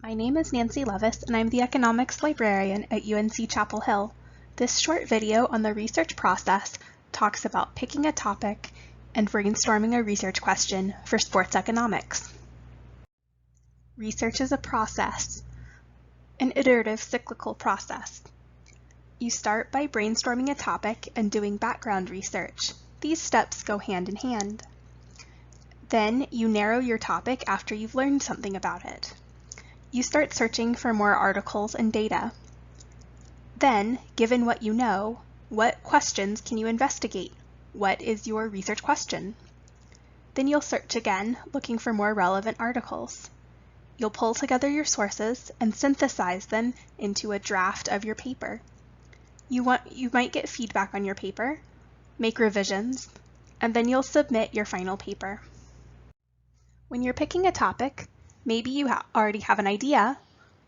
My name is Nancy Levis, and I'm the Economics Librarian at UNC Chapel Hill. This short video on the research process talks about picking a topic and brainstorming a research question for sports economics. Research is a process, an iterative cyclical process. You start by brainstorming a topic and doing background research. These steps go hand in hand. Then you narrow your topic after you've learned something about it. You start searching for more articles and data. Then, given what you know, what questions can you investigate? What is your research question? Then you'll search again, looking for more relevant articles. You'll pull together your sources and synthesize them into a draft of your paper. You might get feedback on your paper, make revisions, and then you'll submit your final paper. When you're picking a topic, maybe you already have an idea,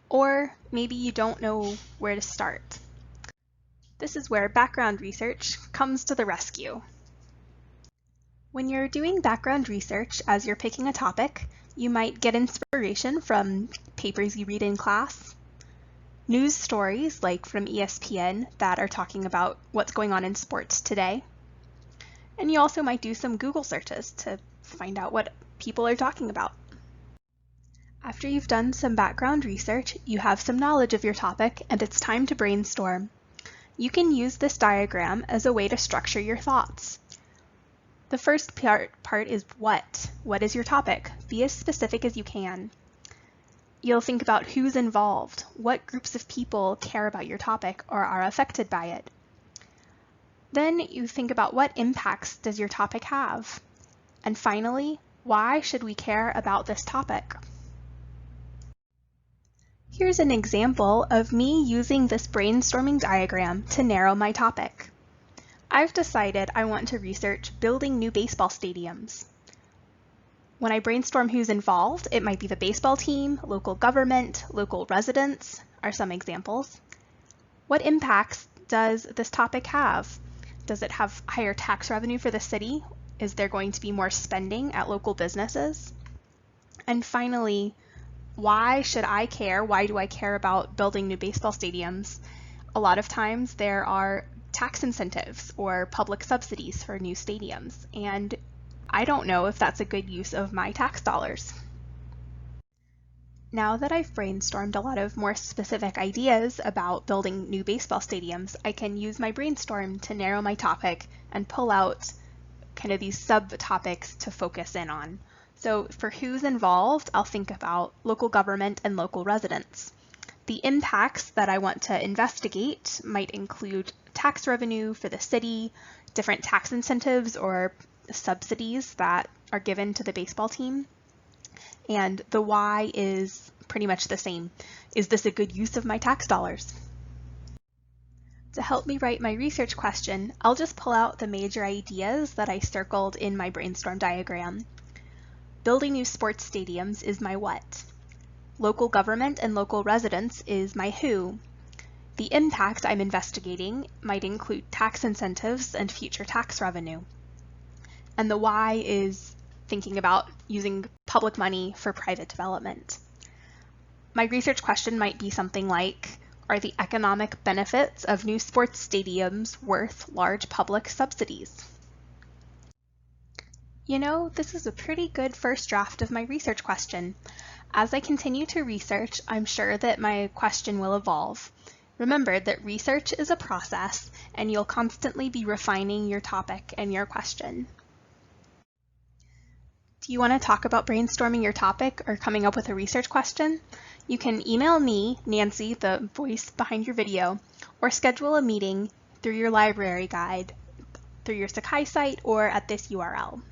or maybe you don't know where to start. This is where background research comes to the rescue. When you're doing background research as you're picking a topic, you might get inspiration from papers you read in class, news stories like from ESPN that are talking about what's going on in sports today, and you also might do some Google searches to find out what people are talking about. After you've done some background research, you have some knowledge of your topic, and it's time to brainstorm. You can use this diagram as a way to structure your thoughts. The first part is what. What is your topic? Be as specific as you can. You'll think about who's involved, what groups of people care about your topic or are affected by it. Then you think about what impacts does your topic have? And finally, why should we care about this topic? Here's an example of me using this brainstorming diagram to narrow my topic. I've decided I want to research building new baseball stadiums. When I brainstorm who's involved, it might be the baseball team, local government, local residents are some examples. What impacts does this topic have? Does it have higher tax revenue for the city? Is there going to be more spending at local businesses? And finally, why should I care? Why do I care about building new baseball stadiums? A lot of times there are tax incentives or public subsidies for new stadiums, and I don't know if that's a good use of my tax dollars. Now that I've brainstormed a lot of more specific ideas about building new baseball stadiums, I can use my brainstorm to narrow my topic and pull out kind of these subtopics to focus in on. So for who's involved, I'll think about local government and local residents. The impacts that I want to investigate might include tax revenue for the city, different tax incentives or subsidies that are given to the baseball team. And the why is pretty much the same. Is this a good use of my tax dollars? To help me write my research question, I'll just pull out the major ideas that I circled in my brainstorm diagram. Building new sports stadiums is my what. Local government and local residents is my who. The impact I'm investigating might include tax incentives and future tax revenue. And the why is thinking about using public money for private development. My research question might be something like, are the economic benefits of new sports stadiums worth large public subsidies? You know, this is a pretty good first draft of my research question. As I continue to research, I'm sure that my question will evolve. Remember that research is a process, and you'll constantly be refining your topic and your question. Do you want to talk about brainstorming your topic or coming up with a research question? You can email me, Nancy, the voice behind your video, or schedule a meeting through your library guide, through your Sakai site, or at this URL.